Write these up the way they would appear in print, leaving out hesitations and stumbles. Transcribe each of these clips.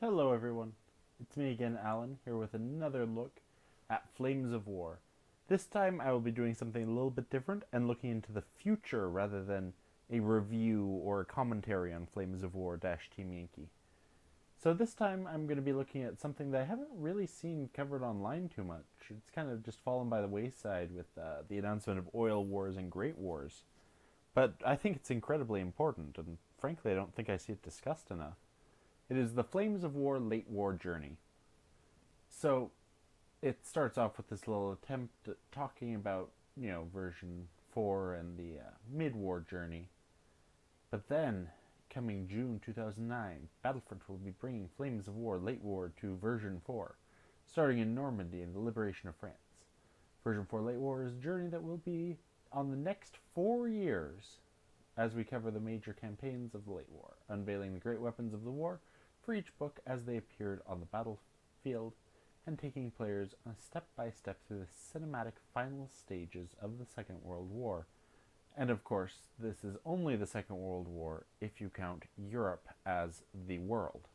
Hello everyone, it's me again Alan, here with another look at Flames of War. This time I will be doing something a little bit different and looking into the future rather than a review or a commentary on Flames of War Team Yankee. So this time I'm going to be looking at something that I haven't really seen covered online too much. It's kind of just fallen by the wayside with the announcement of Oil Wars and Great Wars. But I think it's incredibly important, and frankly I don't think I see it discussed enough. It is the Flames of War Late War journey. So it starts off with this little attempt at talking about, version 4 and the mid-war journey. But then, coming June 2009, Battlefront will be bringing Flames of War Late War to version 4, starting in Normandy and the liberation of France. Version 4 Late War is a journey that will be on the next 4 years as we cover the major campaigns of the Late War, unveiling the great weapons of the war for each book as they appeared on the battlefield, and taking players on a step-by-step through the cinematic final stages of the Second World War. And of course, this is only the Second World War if you count Europe as the world.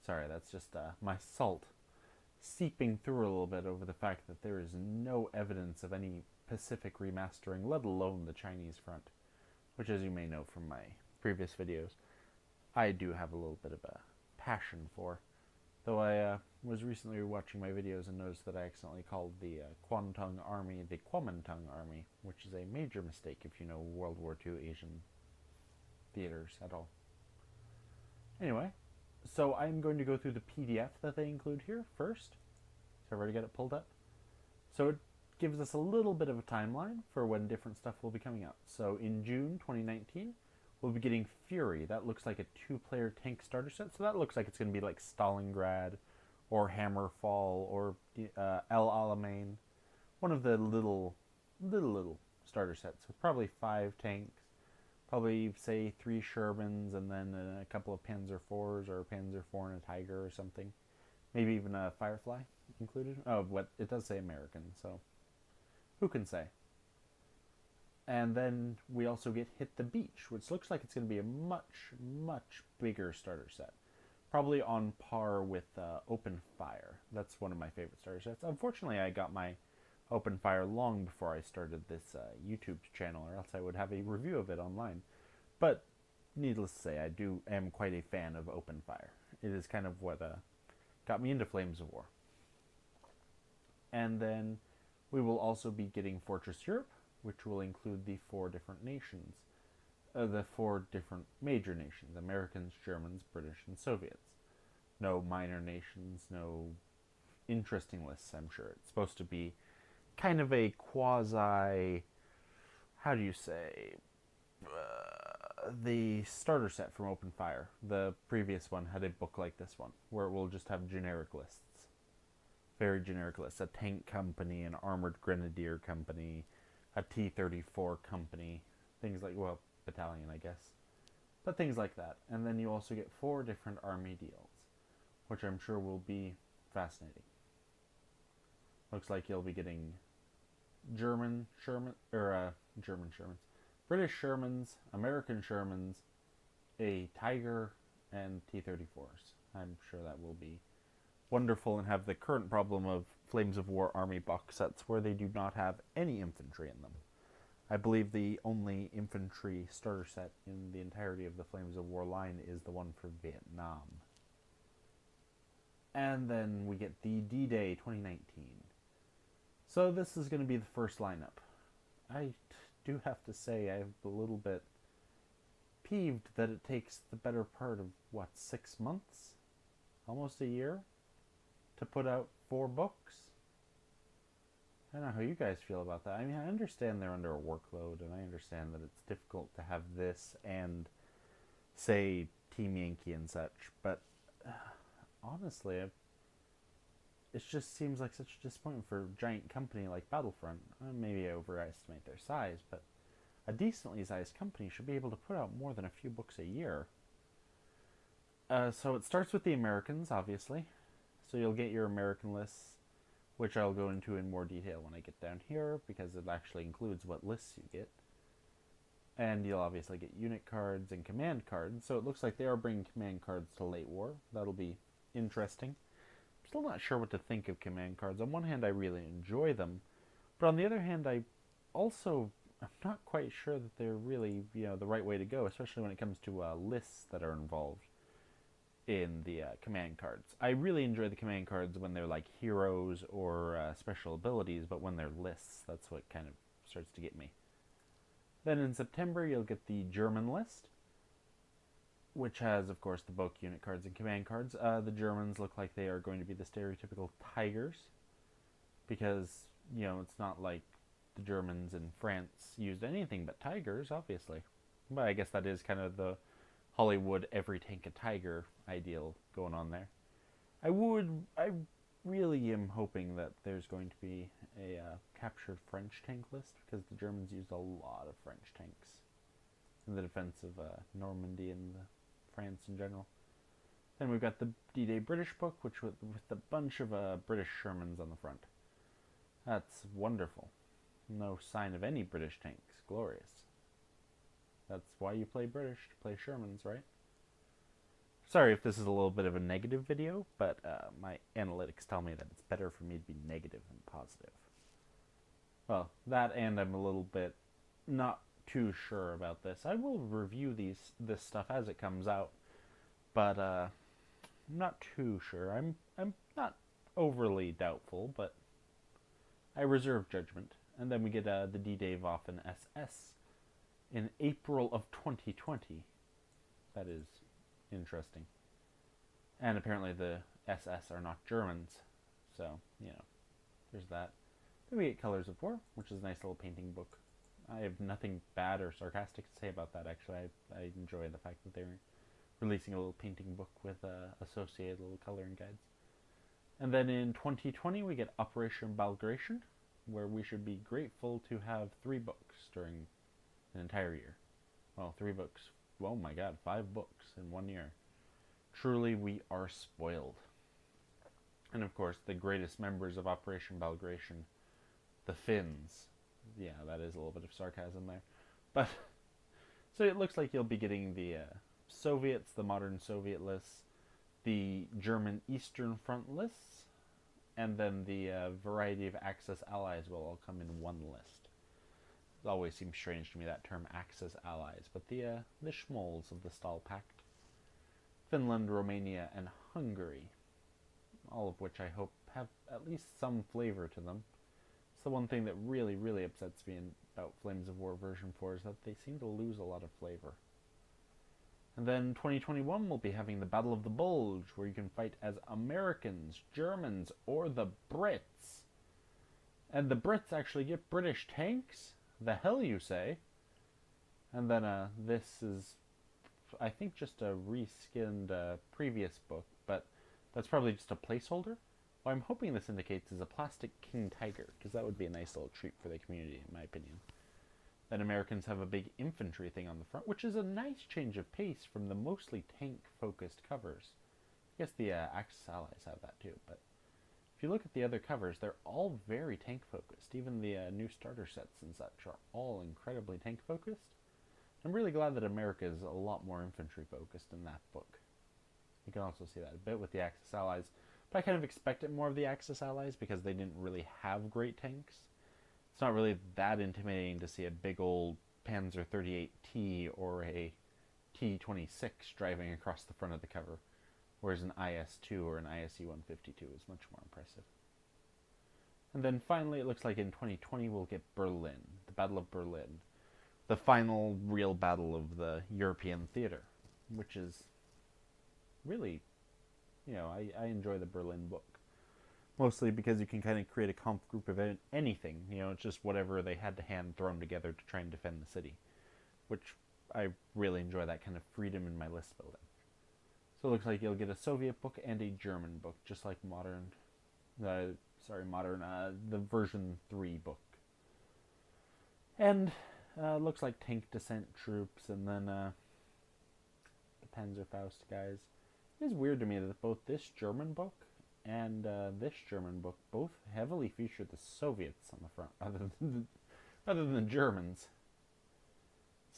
Sorry, that's just my salt seeping through a little bit over the fact that there is no evidence of any Pacific remastering, let alone the Chinese front, which, as you may know from my previous videos, I do have a little bit of a passion for. Though I was recently watching my videos and noticed that I accidentally called the Kwantung Army the Kuomintang Army, which is a major mistake if you know World War II Asian theaters at all. Anyway, so I'm going to go through the PDF that they include here first. So I've already got it pulled up. So it gives us a little bit of a timeline for when different stuff will be coming out. So in June 2019, we'll be getting Fury. That looks like a 2-player tank starter set. So that looks like it's going to be like Stalingrad or Hammerfall or El Alamein. One of the little starter sets with probably 5 tanks. Probably, say, 3 Shermans and then a couple of Panzer IVs or a Panzer IV and a Tiger or something. Maybe even a Firefly included. Oh, what it does say American, so who can say? And then we also get Hit the Beach, which looks like it's going to be a much, much bigger starter set. Probably on par with Open Fire. That's one of my favorite starter sets. Unfortunately, I got my Open Fire long before I started this YouTube channel, or else I would have a review of it online. But needless to say, am quite a fan of Open Fire. It is kind of what got me into Flames of War. And then we will also be getting Fortress Europe, which will include the 4 different nations. The 4 different major nations: Americans, Germans, British, and Soviets. No minor nations, no interesting lists, I'm sure. It's supposed to be kind of a quasi, how do you say, the starter set from Open Fire. The previous one had a book like this one, where it will just have generic lists. Very generic lists. A tank company, an armored grenadier company, a T-34 company, things like, well, battalion, I guess. But things like that. And then you also get 4 different army deals, which I'm sure will be fascinating. Looks like you'll be getting German Shermans, British Shermans, American Shermans, a Tiger, and T-34s. I'm sure that will be wonderful and have the current problem of Flames of War Army box sets where they do not have any infantry in them. I believe the only infantry starter set in the entirety of the Flames of War line is the one for Vietnam. And then we get the D-Day 2019. So this is going to be the first lineup. I do have to say I'm a little bit peeved that it takes the better part of, 6 months? Almost a year? To put out 4 books? I don't know how you guys feel about that. I mean, I understand they're under a workload, and I understand that it's difficult to have this and, say, Team Yankee and such, but honestly, it just seems like such a disappointment for a giant company like Battlefront. Maybe I overestimate their size, but a decently sized company should be able to put out more than a few books a year. So it starts with the Americans, obviously. So you'll get your American lists, which I'll go into in more detail when I get down here, because it actually includes what lists you get. And you'll obviously get unit cards and command cards, so it looks like they are bringing command cards to Late War. That'll be interesting. I'm still not sure what to think of command cards. On one hand, I really enjoy them, but on the other hand, I'm not quite sure that they're really, the right way to go, especially when it comes to lists that are involved in the command cards. I really enjoy the command cards when they're like heroes or special abilities, but when they're lists, that's what kind of starts to get me. Then in September, you'll get the German list, which has, of course, the book, unit cards, and command cards. The Germans look like they are going to be the stereotypical tigers, because, it's not like the Germans in France used anything but tigers, obviously. But I guess that is kind of the Hollywood every tank a tiger ideal going on there. I really am hoping that there's going to be a captured French tank list, because the Germans used a lot of French tanks in the defense of Normandy and France in general. Then we've got the D-Day British book, which with a bunch of British Shermans on the front. That's wonderful. No sign of any British tanks. Glorious. That's why you play British, to play Shermans, right? Sorry if this is a little bit of a negative video, but my analytics tell me that it's better for me to be negative than positive. Well, that, and I'm a little bit not too sure about this. I will review this stuff as it comes out, but I'm not too sure. I'm not overly doubtful, but I reserve judgment. And then we get the D-Day Waffen SS in April of 2020. That is interesting. And apparently the SS are not Germans, so, there's that. Then we get Colors of War, which is a nice little painting book. I have nothing bad or sarcastic to say about that, actually. I enjoy the fact that they're releasing a little painting book with associated little coloring guides. And then in 2020 we get Operation Balgration, where we should be grateful to have 3 books during an entire year. Well, 3 books. Oh my god, 5 books in 1 year. Truly, we are spoiled. And of course, the greatest members of Operation Balgration, the Finns. Yeah, that is a little bit of sarcasm there. But, so it looks like you'll be getting the Soviets, the modern Soviet lists, the German Eastern Front lists, and then the variety of Axis allies will all come in one list. It always seems strange to me, that term Axis allies, but the schmoles of the Stahl Pact. Finland, Romania, and Hungary, all of which I hope have at least some flavor to them. It's the one thing that really, really upsets me about Flames of War version 4 is that they seem to lose a lot of flavor. And then 2021 we'll be having the Battle of the Bulge, where you can fight as Americans, Germans, or the Brits. And the Brits actually get British tanks? The hell you say? And then this is, I think, just a reskinned previous book, but that's probably just a placeholder. What I'm hoping this indicates is a plastic King Tiger, because that would be a nice little treat for the community, in my opinion. Then Americans have a big infantry thing on the front, which is a nice change of pace from the mostly tank-focused covers. I guess the Axis allies have that too, but if you look at the other covers, they're all very tank-focused. Even the new starter sets and such are all incredibly tank-focused. I'm really glad that America is a lot more infantry-focused in that book. You can also see that a bit with the Axis allies, but I kind of expected more of the Axis allies because they didn't really have great tanks. It's not really that intimidating to see a big old Panzer 38T or a T-26 driving across the front of the cover, whereas an IS-2 or an ISE-152 is much more impressive. And then finally, it looks like in 2020 we'll get Berlin, the Battle of Berlin, the final real battle of the European theater, which is really, I enjoy the Berlin book. Mostly because you can kind of create a comp group of anything. It's just whatever they had to hand thrown together to try and defend the city. Which I really enjoy, that kind of freedom in my list building. So it looks like you'll get a Soviet book and a German book, just like the version 3 book. And looks like tank descent troops, and then the Panzerfaust guys. It is weird to me that both this German book and this German book both heavily feature the Soviets on the front, rather than the Germans.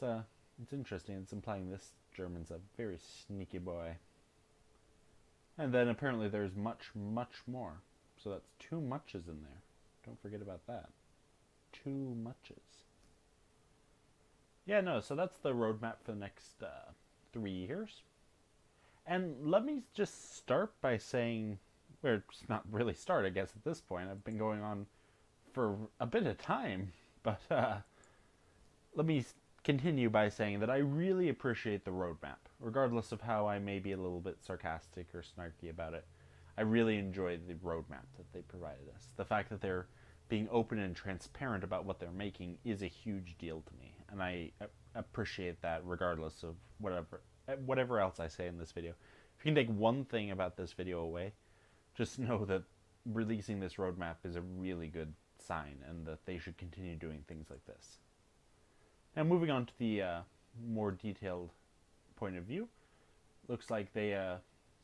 It's interesting. It's implying this German's a very sneaky boy. And then apparently there's much, much more. So that's 2 muches in there. Don't forget about that. 2 muches. Yeah, no, so that's the roadmap for the next 3 years. And let me just start by saying, or it's not really start, I guess, at this point. I've been going on for a bit of time. But let me continue by saying that I really appreciate the roadmap, regardless of how I may be a little bit sarcastic or snarky about it. I really enjoy the roadmap that they provided us. The fact that they're being open and transparent about what they're making is a huge deal to me, and I appreciate that regardless of whatever else I say in this video. If you can take one thing about this video away, just know that releasing this roadmap is a really good sign, and that they should continue doing things like this. Now, moving on to the more detailed point of view, looks like they're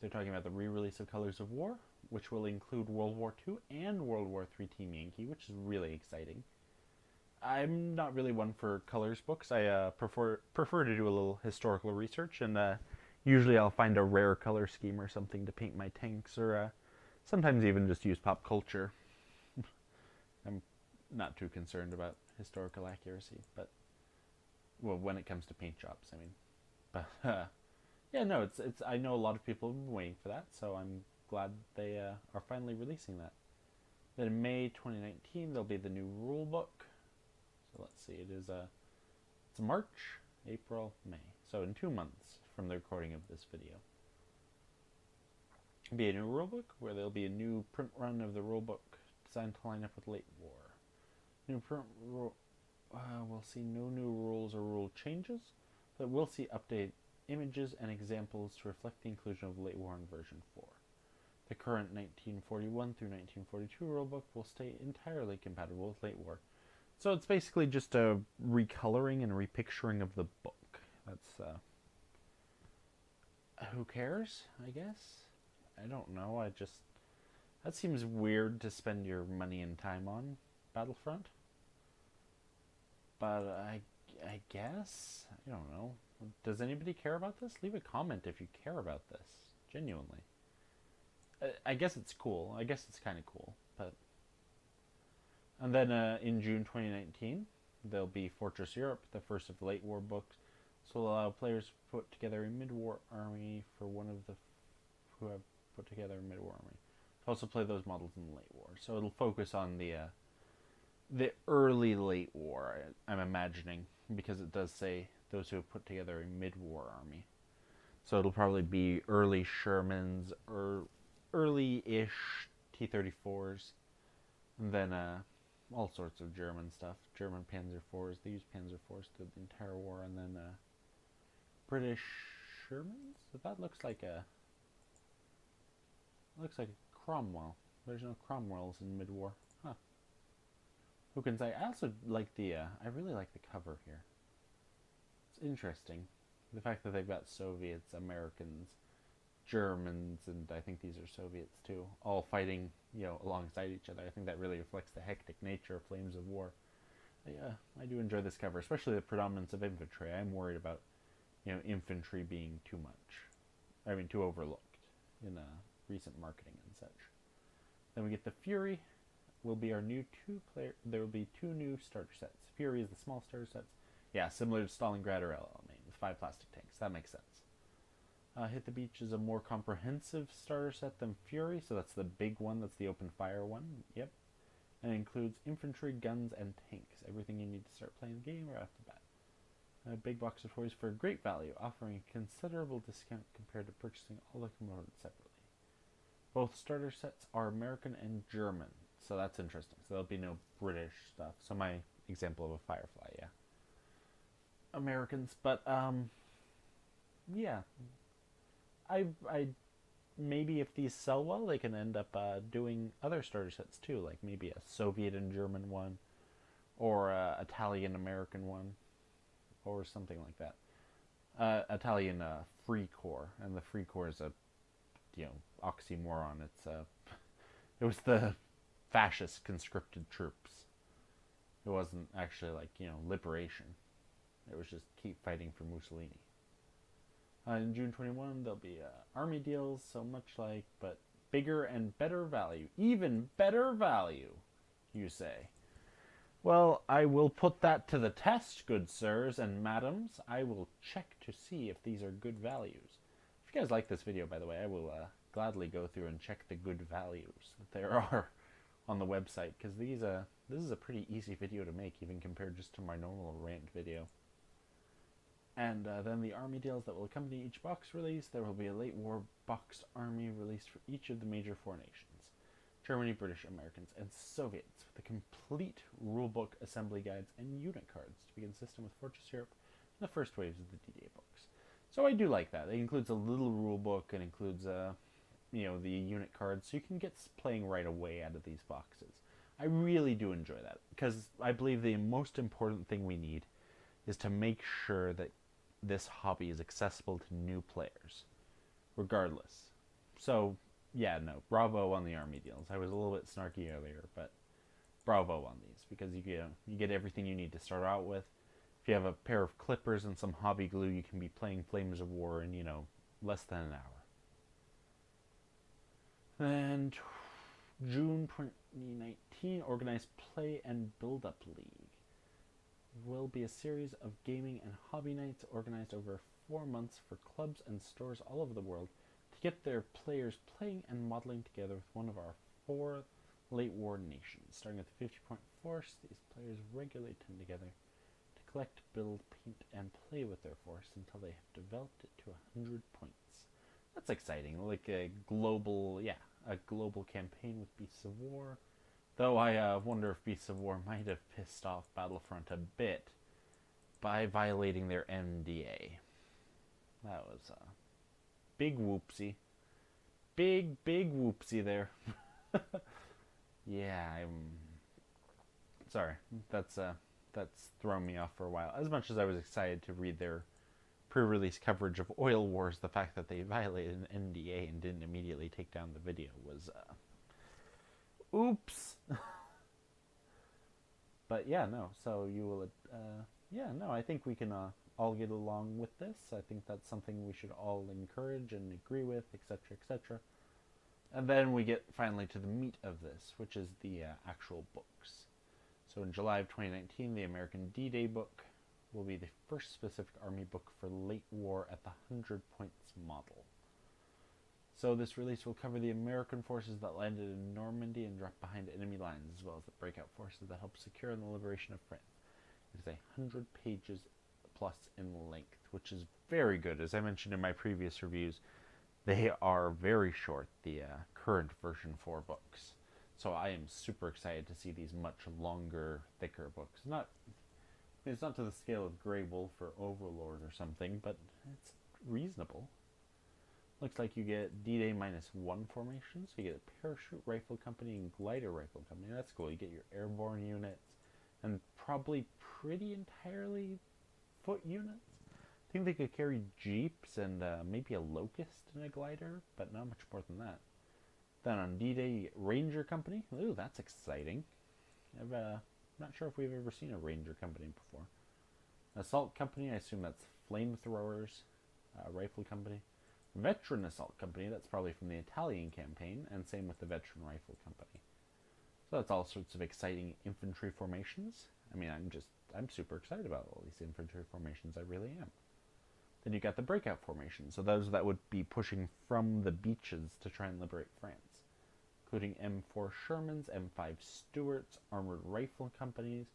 talking about the re-release of Colors of War, which will include World War II and World War III Team Yankee, which is really exciting. I'm not really one for colors books. I prefer to do a little historical research, and usually I'll find a rare color scheme or something to paint my tanks, or sometimes even just use pop culture. I'm not too concerned about historical accuracy, but well, when it comes to paint jobs, I mean. But yeah, no, it's I know a lot of people have been waiting for that, so I'm glad they are finally releasing that. Then in May 2019, there'll be the new rule book. So let's see, it's March, April, May. So in 2 months from the recording of this video. It'll be a new rulebook where there'll be a new print run of the rulebook designed to line up with Late War. New print rule. We'll see no new rules or rule changes, but we'll see updated images and examples to reflect the inclusion of Late War in version 4. The current 1941 through 1942 rulebook will stay entirely compatible with Late War. So it's basically just a recoloring and repicturing of the book. That's, who cares, I guess? I don't know, that seems weird to spend your money and time on, Battlefront. But I guess? I don't know. Does anybody care about this? Leave a comment if you care about this. Genuinely. I guess it's cool. I guess it's kind of cool. But and then in June 2019, there'll be Fortress Europe, the first of the Late War books. So will allow players to put together a mid-war army for one of the who have put together a mid-war army. To also play those models in the Late War. So it'll focus on the early Late War, I'm imagining, because it does say those who have put together a mid-war army. So it'll probably be early Shermans, or early-ish T-34s, and then all sorts of German stuff. German Panzer IVs, they used Panzer IVs through the entire war, and then British Shermans? That looks like a Cromwell. There's no Cromwells in mid-war. Huh. Who can say? I also like I really like the cover here. It's interesting. The fact that they've got Soviets, Americans, Germans, and I think these are Soviets too, all fighting, alongside each other. I think that really reflects the hectic nature of Flames of War. Yeah, I do enjoy this cover, especially the predominance of infantry. I'm worried about, infantry being too overlooked in recent marketing and such. Then we get the Fury. Will be our new there will be 2 new starter sets. Fury is the small starter sets. Yeah, similar to Stalingrad or LLMA with 5 plastic tanks. That makes sense. Hit the Beach is a more comprehensive starter set than Fury, so that's the big one. That's the open fire one. Yep. And it includes infantry, guns, and tanks. Everything you need to start playing the game right off the bat. A big box of toys for great value, offering a considerable discount compared to purchasing all the components separately. Both starter sets are American and German. So that's interesting. So there'll be no British stuff. So my example of a Firefly, yeah. Americans, but yeah. I maybe if these sell well, they can end up doing other starter sets too, like maybe a Soviet and German one, or a Italian American one, or something like that. Italian Free Corps, and the Free Corps is a oxymoron. It was the fascist conscripted troops. It wasn't actually liberation. It was just keep fighting for Mussolini. In June 21, there'll be army deals, so much like, but bigger and better value. Even better value, you say. Well, I will put that to the test, good sirs and madams. I will check to see if these are good values. If you guys like this video, by the way, I will gladly go through and check the good values that there are on the website, because this is a pretty easy video to make, even compared just to my normal rant video. And then the army deals that will accompany each box release. There will be a late war boxed army released for each of the major four nations. Germany, British, Americans, and Soviets, with a complete rulebook, assembly guides, and unit cards to begin system with Fortress Europe and the first waves of the D-Day books. So I do like that. It includes a little rulebook and includes, the unit cards, so you can get playing right away out of these boxes. I really do enjoy that, because I believe the most important thing we need is to make sure that this hobby is accessible to new players, regardless. So, yeah, no, bravo on the army deals. I was a little bit snarky earlier, but bravo on these, because you get everything you need to start out with. If you have a pair of clippers and some hobby glue, you can be playing Flames of War in, less than an hour. And June 2019, organized Play and Build-Up League will be a series of gaming and hobby nights organized over 4 months for clubs and stores all over the world to get their players playing and modeling together with one of our 4 late war nations. Starting at the 50-point force, these players regularly tend together to collect, build, paint, and play with their force until they have developed it to 100 points. That's exciting, like a global campaign with Beasts of War. Though I wonder if Beasts of War might have pissed off Battlefront a bit by violating their NDA. That was a big whoopsie. Big whoopsie there. Yeah, I'm sorry. That's thrown me off for a while. As much as I was excited to read their pre-release coverage of Oil Wars, the fact that they violated an NDA and didn't immediately take down the video was oops. But yeah, no, so you will I think we can all get along with this. I think that's something we should all encourage and agree with, etc., etc. And then we get finally to the meat of this, which is the actual books. So in July of 2019, the American D-Day book will be the first specific army book for late war at the 100 points model. So this release will cover the American forces that landed in Normandy and dropped behind enemy lines, as well as the breakout forces that helped secure the liberation of France. It is 100 pages plus in length, which is very good. As I mentioned in my previous reviews, they are very short, the current version 4 books. So I am super excited to see these much longer, thicker books. It's not to the scale of Grey Wolf or Overlord or something, but it's reasonable. Looks like you get D-Day -1 formation, so you get a parachute rifle company and glider rifle company. That's cool. You get your airborne units and probably pretty entirely foot units. I think they could carry jeeps and maybe a locust and a glider, but not much more than that. Then on D-Day, you get Ranger Company. Ooh, that's exciting. I'm not sure if we've ever seen a Ranger Company before. Assault Company, I assume that's flamethrowers. Rifle Company. Veteran Assault Company, that's probably from the Italian campaign, and same with the Veteran Rifle Company. So that's all sorts of exciting infantry formations. I mean, I'm super excited about all these infantry formations, I really am. Then you got the breakout formation, so those that would be pushing from the beaches to try and liberate France, including M4 Shermans, M5 Stuarts, armored rifle companies,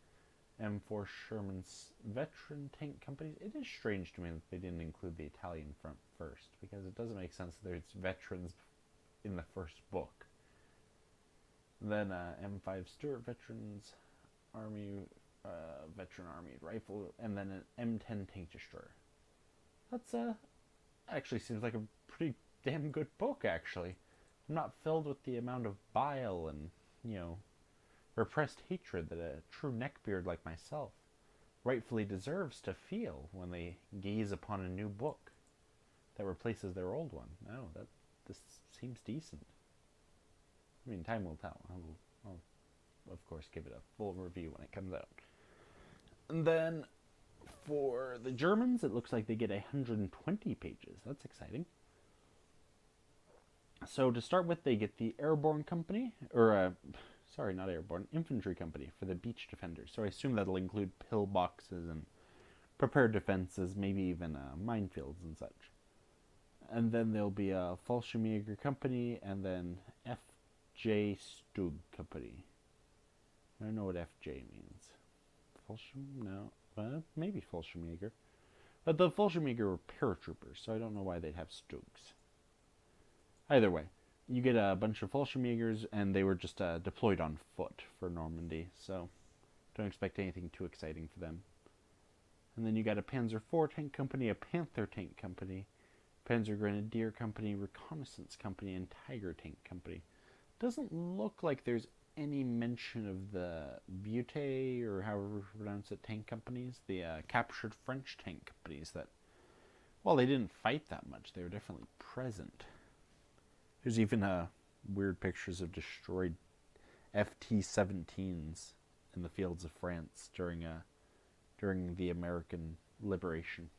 M4 Sherman's veteran tank companies. It is strange to me that they didn't include the Italian front first, because it doesn't make sense that there's veterans in the first book. Then M5 Stuart veterans, army, veteran army rifle, and then an M10 tank destroyer. That's actually seems like a pretty damn good book, actually. I'm not filled with the amount of bile and, repressed hatred that a true neckbeard like myself rightfully deserves to feel when they gaze upon a new book that replaces their old one. No, this seems decent. I mean, time will tell. I'll of course, give it a full review when it comes out. And then For the Germans, it looks like they get 120 pages. That's exciting. So to start with, they get the Airborne Company, or sorry, not Airborne, Infantry Company for the beach defenders. So I assume that'll include pillboxes and prepared defenses, maybe even minefields and such. And then there'll be a Fallschirmjäger Company, and then F.J. Stug Company. I don't know what F.J. means. Fallschirm? No. Maybe Fallschirmjäger. But the Fallschirmjäger were paratroopers, so I don't know why they'd have Stugs. Either way, you get a bunch of Fallschirmjägers, and they were just deployed on foot for Normandy, so don't expect anything too exciting for them. And then you got a Panzer IV Tank Company, a Panther Tank Company, Panzer Grenadier Company, Reconnaissance Company, and Tiger Tank Company. Doesn't look like there's any mention of the Butte, or however you pronounce it, tank companies, the captured French tank companies that, well, they didn't fight that much. They were definitely present. There's even weird pictures of destroyed FT-17s in the fields of France during the American liberation,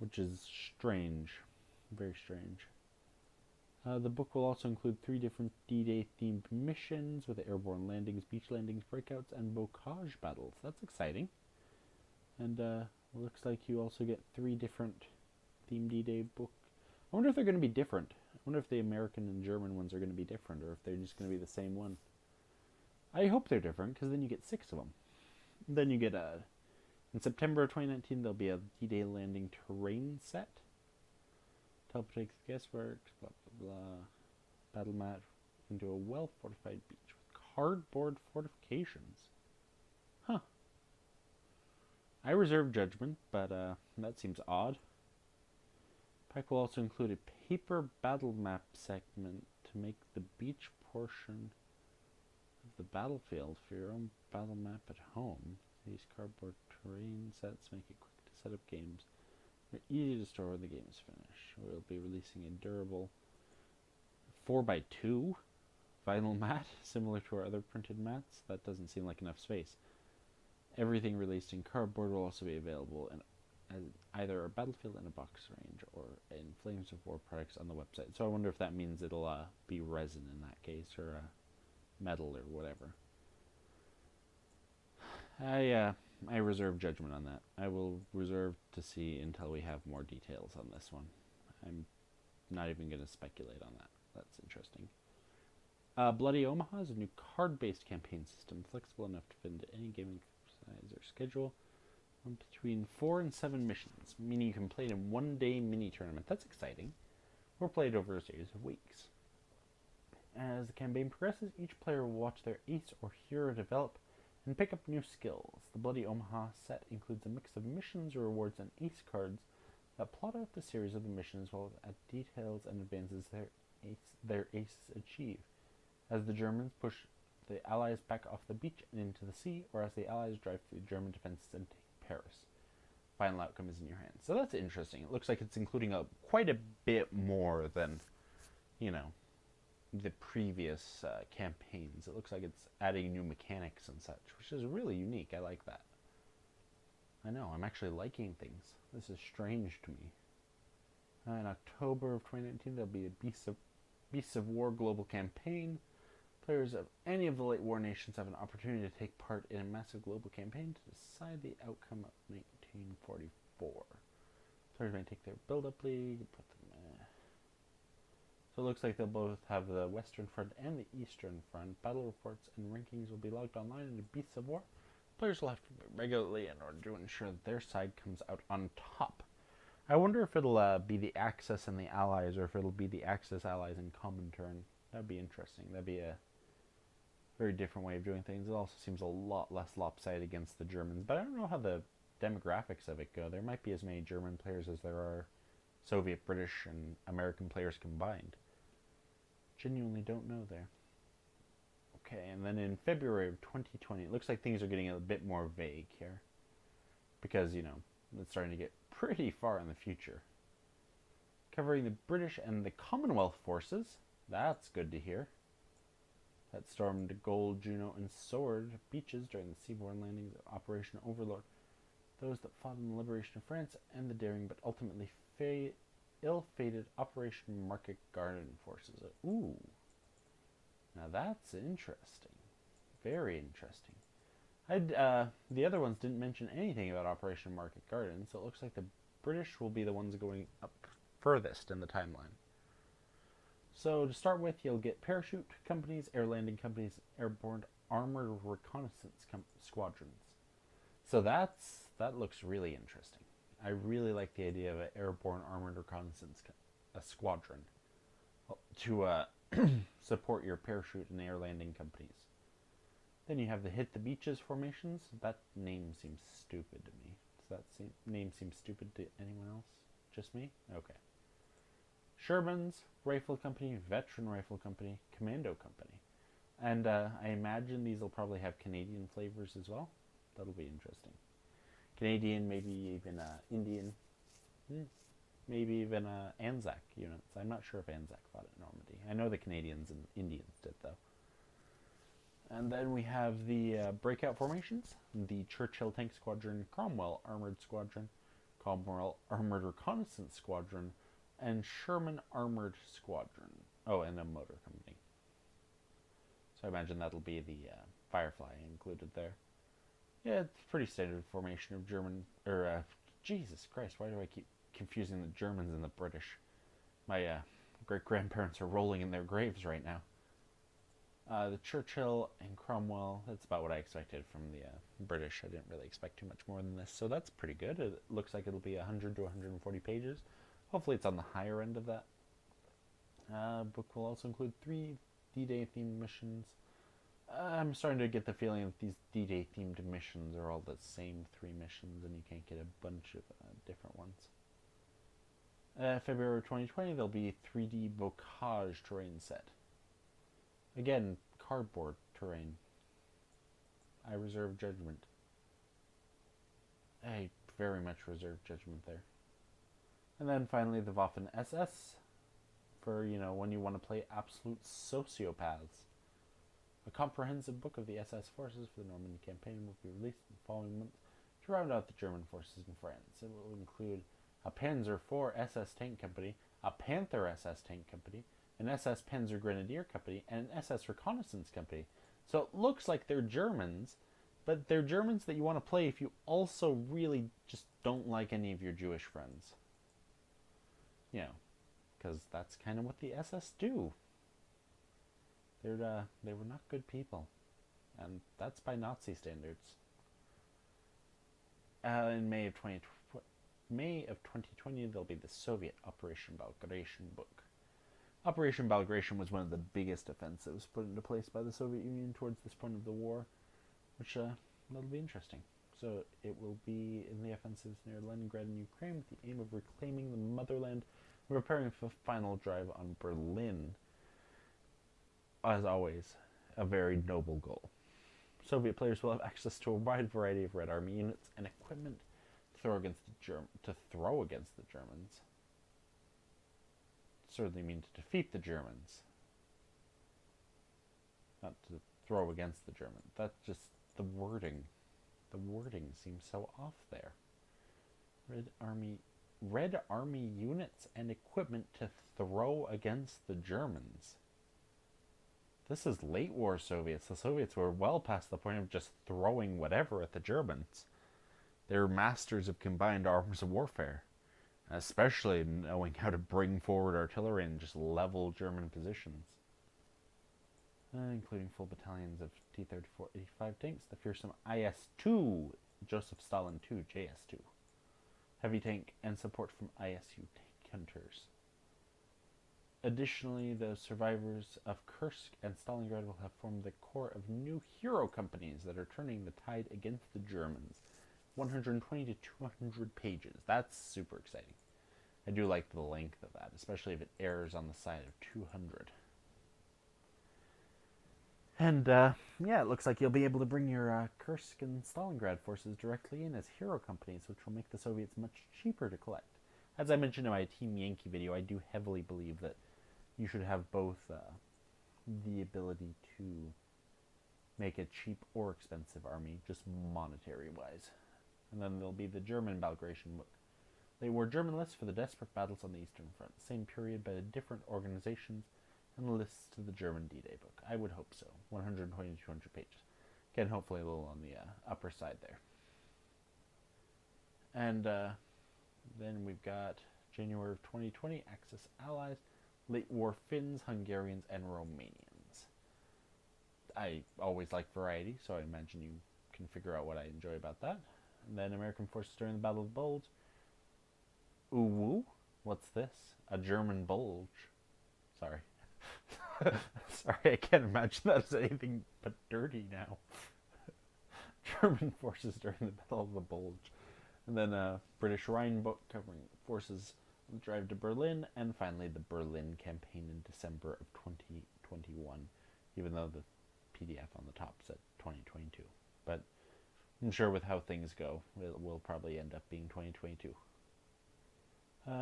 which is strange, very strange. The book will also include 3 different D-Day themed missions with airborne landings, beach landings, breakouts, and bocage battles. That's exciting. And looks like you also get 3 different themed D-Day books. I wonder if they're going to be different. I wonder if the American and German ones are going to be different, or if they're just going to be the same one. I hope they're different, because then you get 6 of them. And then you get in September of 2019, there'll be a D-Day landing terrain set. Teleportates guesswork, blah blah blah. Battle mat into a well-fortified beach with cardboard fortifications. Huh. I reserve judgment, but that seems odd. Pack will also include a paper battle map segment to make the beach portion of the battlefield for your own battle map at home. These cardboard terrain sets make it quick to set up games. They're easy to store when the game is finished. We'll be releasing a durable 4x2 vinyl mat, similar to our other printed mats. That doesn't seem like enough space. Everything released in cardboard will also be available in either a Battlefield in a Box range or in Flames of War products on the website. So I wonder if that means it'll be resin in that case, or metal or whatever. I reserve judgment on that. I will reserve to see until we have more details on this one. I'm not even going to speculate on that. That's interesting. Bloody Omaha is a new card-based campaign system, flexible enough to fit into any gaming size or schedule. Between 4 and 7 missions, meaning you can play it in one-day mini-tournament. That's exciting. Or play it over a series of weeks. As the campaign progresses, each player will watch their ace or hero develop and pick up new skills. The Bloody Omaha set includes a mix of missions, rewards, and ace cards that plot out the series of the missions while add details and advances their aces achieve. As the Germans push the Allies back off the beach and into the sea, or as the Allies drive through German defenses and take Paris. Final outcome is in your hands. So that's interesting. It looks like it's including quite a bit more than, the previous campaigns. It looks like it's adding new mechanics and such, which is really unique. I like that. I know, I'm actually liking things. This is strange to me. In October of 2019, there'll be a Beasts of War global campaign. Players of any of the late war nations have an opportunity to take part in a massive global campaign to decide the outcome of 1944. Players may take their build-up league, put them So it looks like they'll both have the Western Front and the Eastern Front. Battle reports and rankings will be logged online in the Beasts of War. Players will have to play regularly in order to ensure that their side comes out on top. I wonder if it'll be the Axis and the Allies, or if it'll be the Axis, Allies, and Comintern. That'd be interesting. That'd be a very different way of doing things. It also seems a lot less lopsided against the Germans, but I don't know how the demographics of it go. There might be as many German players as there are Soviet, British, and American players combined. Genuinely don't know there. Okay, and then in February of 2020, it looks like things are getting a bit more vague here. Because, it's starting to get pretty far in the future. Covering the British and the Commonwealth forces. That's good to hear. That stormed Gold, Juno, and Sword beaches during the seaborne landings of Operation Overlord. those that fought in the liberation of France and the daring but ultimately ill-fated Operation Market Garden forces. Ooh, now that's interesting. Very interesting. The other ones didn't mention anything about Operation Market Garden, so it looks like the British will be the ones going up furthest in the timeline. So to start with, you'll get parachute companies, air landing companies, airborne armored reconnaissance squadrons. So that looks really interesting. I really like the idea of an airborne armored reconnaissance squadron to support your parachute and air landing companies. Then you have the hit the beaches formations. That name seems stupid to me. Does that name seem stupid to anyone else? Just me? Okay. Sherman's Rifle Company, Veteran Rifle Company, Commando Company. And I imagine these will probably have Canadian flavors as well. That'll be interesting. Canadian, maybe even Indian, maybe even Anzac units. I'm not sure if Anzac fought at Normandy. I know the Canadians and Indians did, though. And then we have the breakout formations, the Churchill Tank Squadron, Cromwell Armored Squadron, Cromwell Armored Reconnaissance Squadron, and Sherman Armored Squadron. Oh, and a motor company. So I imagine that'll be the Firefly included there. Yeah, it's pretty standard formation of German, Jesus Christ, why do I keep confusing the Germans and the British? My great-grandparents are rolling in their graves right now. The Churchill and Cromwell, that's about what I expected from the British. I didn't really expect too much more than this, so that's pretty good. It looks like it'll be 100 to 140 pages. Hopefully it's on the higher end of that. Book will also include 3 D-Day themed missions. I'm starting to get the feeling that these D-Day themed missions are all the same 3 missions and you can't get a bunch of different ones. February 2020, there'll be 3D Bocage terrain set. Again, cardboard terrain. I reserve judgment. I very much reserve judgment there. And then finally the Waffen SS for, when you want to play absolute sociopaths. A comprehensive book of the SS forces for the Normandy campaign will be released in the following months to round out the German forces in France. It will include a Panzer IV SS Tank Company, a Panther SS Tank Company, an SS Panzer Grenadier Company, and an SS Reconnaissance Company. So it looks like they're Germans, but they're Germans that you want to play if you also really just don't like any of your Jewish friends. Because that's kind of what the SS do. They were not good people, and that's by Nazi standards. In May of 2020, there'll be the Soviet Operation Bagration book. Operation Bagration was one of the biggest offensives put into place by the Soviet Union towards this point of the war, which that'll be interesting. So it will be in the offensives near Leningrad and Ukraine with the aim of reclaiming the motherland and preparing for the final drive on Berlin. As always, a very noble goal. Soviet players will have access to a wide variety of Red Army units and equipment to throw against the Germans. Certainly mean to defeat the Germans, not to throw against the Germans. That's just the wording. The wording seems so off there. Red Army units and equipment to throw against the Germans. This is late war Soviets. The Soviets were well past the point of just throwing whatever at the Germans. They're masters of combined arms of warfare, especially knowing how to bring forward artillery and just level German positions. Including full battalions of T-34-85 tanks, the fearsome IS-2, Joseph Stalin II, JS-2, heavy tank, and support from ISU tank hunters. Additionally, the survivors of Kursk and Stalingrad will have formed the core of new hero companies that are turning the tide against the Germans. 120 to 200 pages. That's super exciting. I do like the length of that, especially if it airs on the side of 200. And, it looks like you'll be able to bring your Kursk and Stalingrad forces directly in as hero companies, which will make the Soviets much cheaper to collect. As I mentioned in my Team Yankee video, I do heavily believe that you should have both the ability to make a cheap or expensive army, just monetary-wise. And then there'll be the German Belgration book. Late War German lists for the desperate battles on the Eastern Front. Same period, but different organizations, and lists to the German D-Day book. I would hope so. 120 to 200 pages. Again, hopefully a little on the upper side there. And then we've got January of 2020, Axis Allies, Late War Finns, Hungarians, and Romanians. I always like variety, so I imagine you can figure out what I enjoy about that. And then American forces during the Battle of the Bulge. Ooh, what's this? A German bulge. Sorry. Sorry, I can't imagine that as anything but dirty now. German forces during the Battle of the Bulge. And then a British Rhine book covering forces on the drive to Berlin. And finally the Berlin campaign in December of 2021. Even though the PDF on the top said 2022. But I'm sure with how things go, it will probably end up being 2022.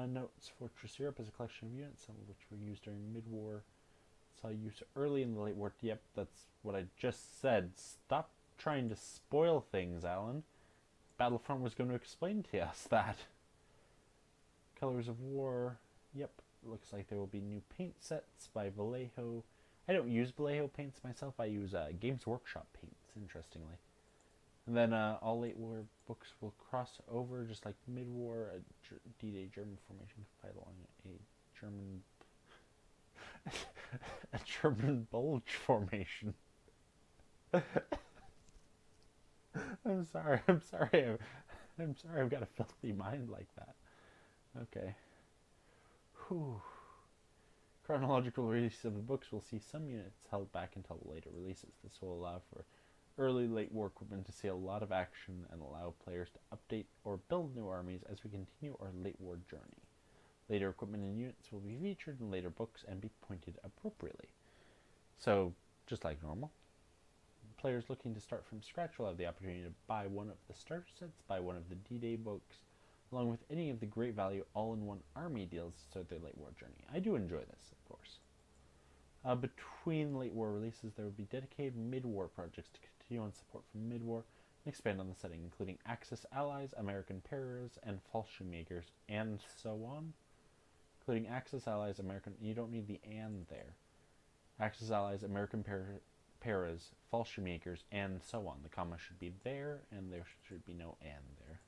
Notes: Fortress Europe is a collection of units, some of which were used during mid-war. Saw use early in the late war. Yep, that's what I just said. Stop trying to spoil things, Alan. Battlefront was going to explain to us that. Colors of War. Yep, looks like there will be new paint sets by Vallejo. I don't use Vallejo paints myself. I use Games Workshop paints, interestingly. And then all late war books will cross over, just like mid-war. A D-Day German formation fight along a German a German bulge formation. I'm sorry. I've got a filthy mind like that. Okay. Whew. Chronological release of the books will see some units held back until later releases. This will allow for early late war equipment to see a lot of action and allow players to update or build new armies as we continue our late war journey. Later equipment and units will be featured in later books and be pointed appropriately. So, just like normal, players looking to start from scratch will have the opportunity to buy one of the starter sets, buy one of the D-Day books, along with any of the great value all-in-one army deals to start their late war journey. I do enjoy this, of course. Between late war releases, there will be dedicated mid-war projects to continue on support from mid-war and expand on the setting, including Axis Allies, American Paras, and Fallschirmjägers, and so on. Including Axis Allies, American... You don't need the "and" there. Axis Allies, American Paras, Fallschirmjägers, and so on. The comma should be there, and there should be no "and" there.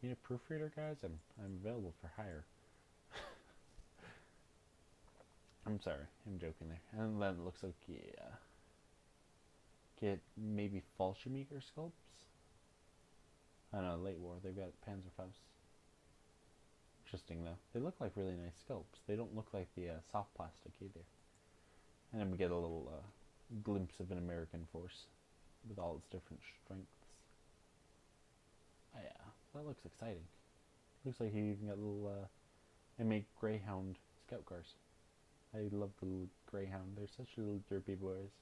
Need a proofreader, guys? I'm available for hire. I'm sorry, I'm joking there. And then it looks like, yeah. Get maybe Fallschirmjäger sculpts? I don't know, late war, they've got Panzerfaust. Interesting though. They look like really nice sculpts. They don't look like the soft plastic either. And then we get a little glimpse of an American force with all its different strengths. Oh yeah, that looks exciting. Looks like you even got little MA Greyhound scout cars. I love the little Greyhound. They're such little derpy boys.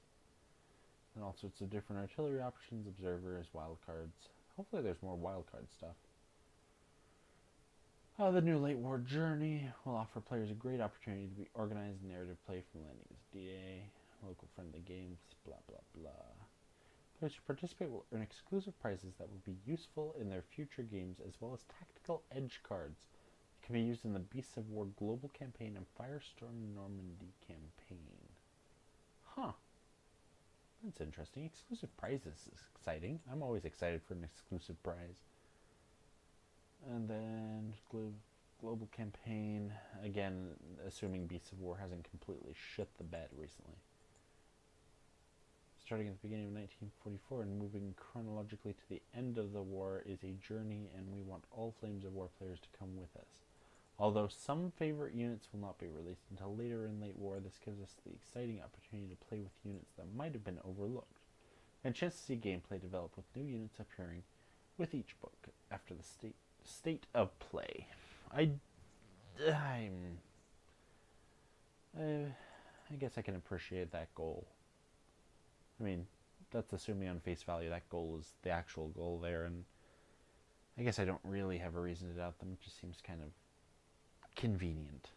And all sorts of different artillery options, observers, wildcards. Hopefully there's more wildcard stuff. The new late war journey will offer players a great opportunity to be organized in narrative play from landings, D-Day, local friendly games, blah blah blah. Players who participate will earn exclusive prizes that will be useful in their future games, as well as tactical edge cards that can be used in the Beasts of War Global Campaign and Firestorm Normandy campaign. Huh. That's interesting. Exclusive prizes is exciting. I'm always excited for an exclusive prize. And then Global Campaign, again, assuming Beasts of War hasn't completely shit the bed recently. Starting at the beginning of 1944 and moving chronologically to the end of the war is a journey, and we want all Flames of War players to come with us. Although some favorite units will not be released until later in late war, this gives us the exciting opportunity to play with units that might have been overlooked, and a chance to see gameplay develop with new units appearing with each book after the state of play. I guess I can appreciate that goal. I mean, that's assuming on face value that goal is the actual goal there, and I guess I don't really have a reason to doubt them. It just seems kind of convenient.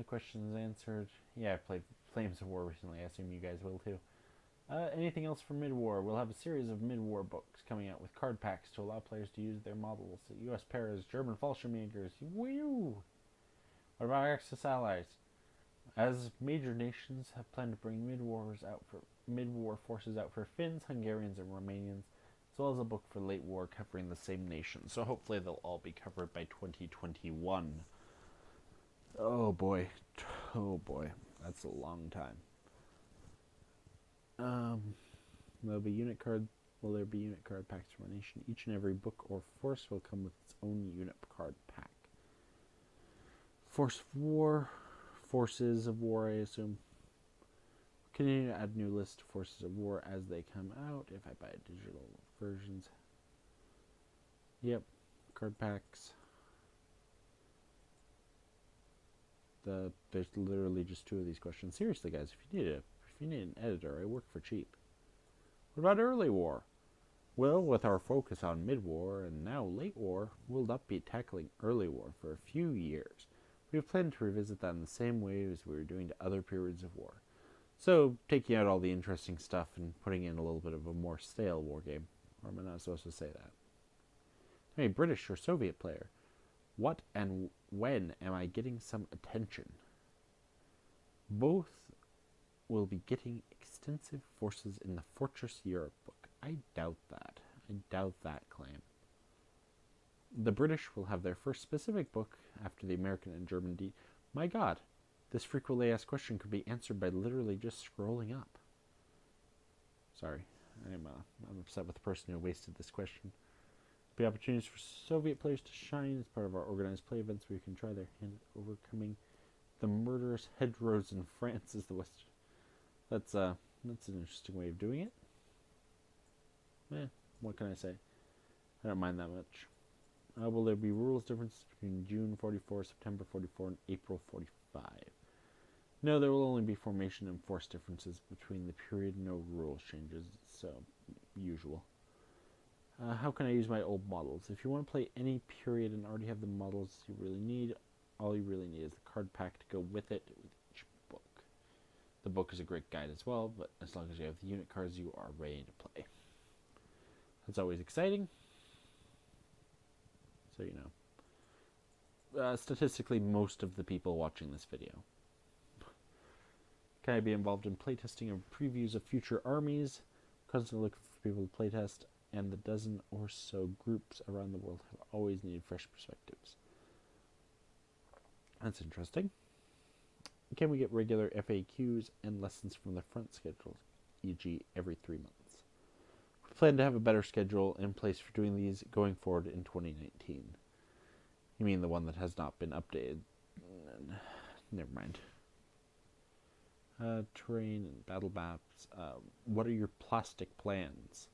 Questions answered. Yeah, I played Flames of War recently. I assume you guys will too. Anything else for mid-war? We'll have a series of mid-war books coming out with card packs to allow players to use their models. U.S. pairs, German Fallschirmjägers. Woo! What about Axis allies? As major nations have planned to bring mid-war forces out for Finns, Hungarians, and Romanians, as well as a book for late war covering the same nations. So hopefully they'll all be covered by 2021. Oh boy, that's a long time. There'll be unit card. Will there be unit card packs from a nation? Each and every book or force will come with its own unit card pack. Force of War, Forces of War, I assume. Continue to add new list of Forces of War as they come out. If I buy digital versions. Yep, card packs. There's literally just 2 of these questions. Seriously, guys, if you need an editor, I work for cheap. What about early war? Well, with our focus on mid-war and now late war, we'll not be tackling early war for a few years. We have planned to revisit that in the same way as we were doing to other periods of war. So, taking out all the interesting stuff and putting in a little bit of a more stale war game. Or am I not supposed to say that? Hey, British or Soviet player, what and when am I getting some attention? Both will be getting extensive forces in the Fortress Europe book. I doubt that. I doubt that claim. The British will have their first specific book after the American and German My god, this frequently asked question could be answered by literally just scrolling up. Sorry, I'm upset with the person who wasted this question. There'll be opportunities for Soviet players to shine as part of our organized play events where you can try their hand at overcoming the murderous hedgerows in France as the West. That's an interesting way of doing it. What can I say? I don't mind that much. Will there be rules differences between June 44, September 44, and April 45? No, there will only be formation and force differences between the period. No rules changes, so usual. How can I use my old models? If you want to play any period and already have the models you really need, all you really need is the card pack to go with it with each book. The book is a great guide as well, but as long as you have the unit cards, you are ready to play. That's always exciting. So you know. Statistically, most of the people watching this video. Can I be involved in playtesting and previews of future armies? Constantly looking for people to playtest, and the dozen or so groups around the world have always needed fresh perspectives. That's interesting. Can we get regular FAQs and lessons from the front schedules, e.g. every 3 months? We plan to have a better schedule in place for doing these going forward in 2019. You mean the one that has not been updated? Never mind. Terrain and battle maps. What are your plastic plans?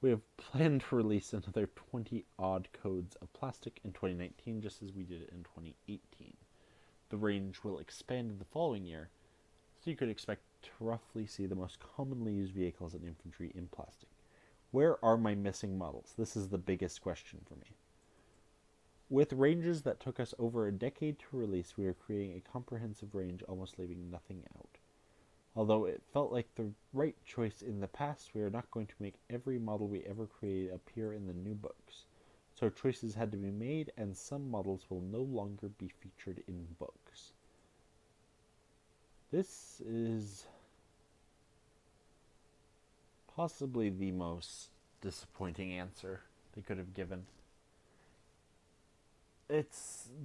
We have planned to release another 20 odd codes of plastic in 2019, just as we did in 2018. The range will expand in the following year, so you could expect to roughly see the most commonly used vehicles and infantry in plastic. Where are my missing models? This is the biggest question for me. With ranges that took us over a decade to release, we are creating a comprehensive range, almost leaving nothing out. Although it felt like the right choice in the past, we are not going to make every model we ever created appear in the new books. So choices had to be made, and some models will no longer be featured in books. This is possibly the most disappointing answer they could have given.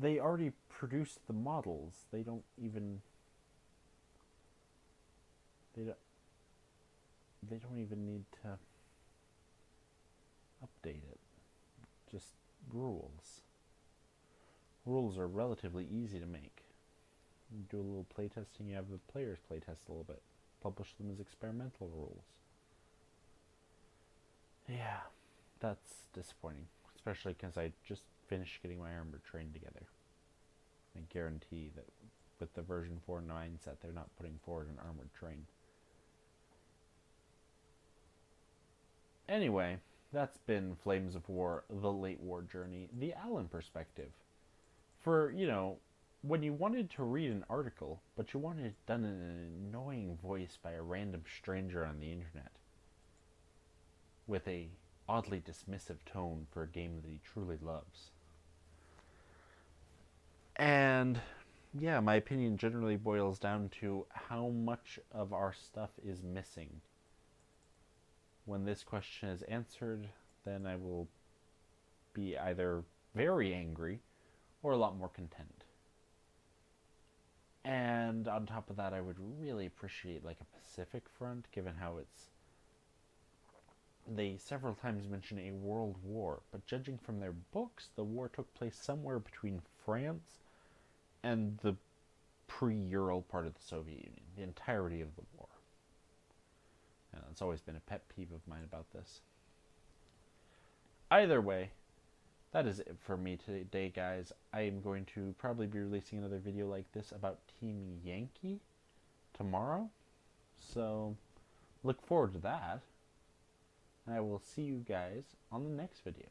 They already produced the models. They don't even need to update it. Just rules. Rules are relatively easy to make. You do a little playtesting, you have the players playtest a little bit. Publish them as experimental rules. Yeah, that's disappointing. Especially because I just finished getting my armored train together. I guarantee that with the version 4 mindset, they're not putting forward an armored train. Anyway, that's been Flames of War, the late war journey, the Allen perspective. For, when you wanted to read an article, but you wanted it done in an annoying voice by a random stranger on the internet, with a oddly dismissive tone for a game that he truly loves. And yeah, my opinion generally boils down to how much of our stuff is missing. When this question is answered, then I will be either very angry or a lot more content. And on top of that, I would really appreciate like a Pacific Front, given how they several times mention a world war, but judging from their books, the war took place somewhere between France and the pre-Ural part of the Soviet Union, the entirety of the war. And it's always been a pet peeve of mine about this. Either way, that is it for me today, guys. I am going to probably be releasing another video like this about Team Yankee tomorrow. So, look forward to that. And I will see you guys on the next video.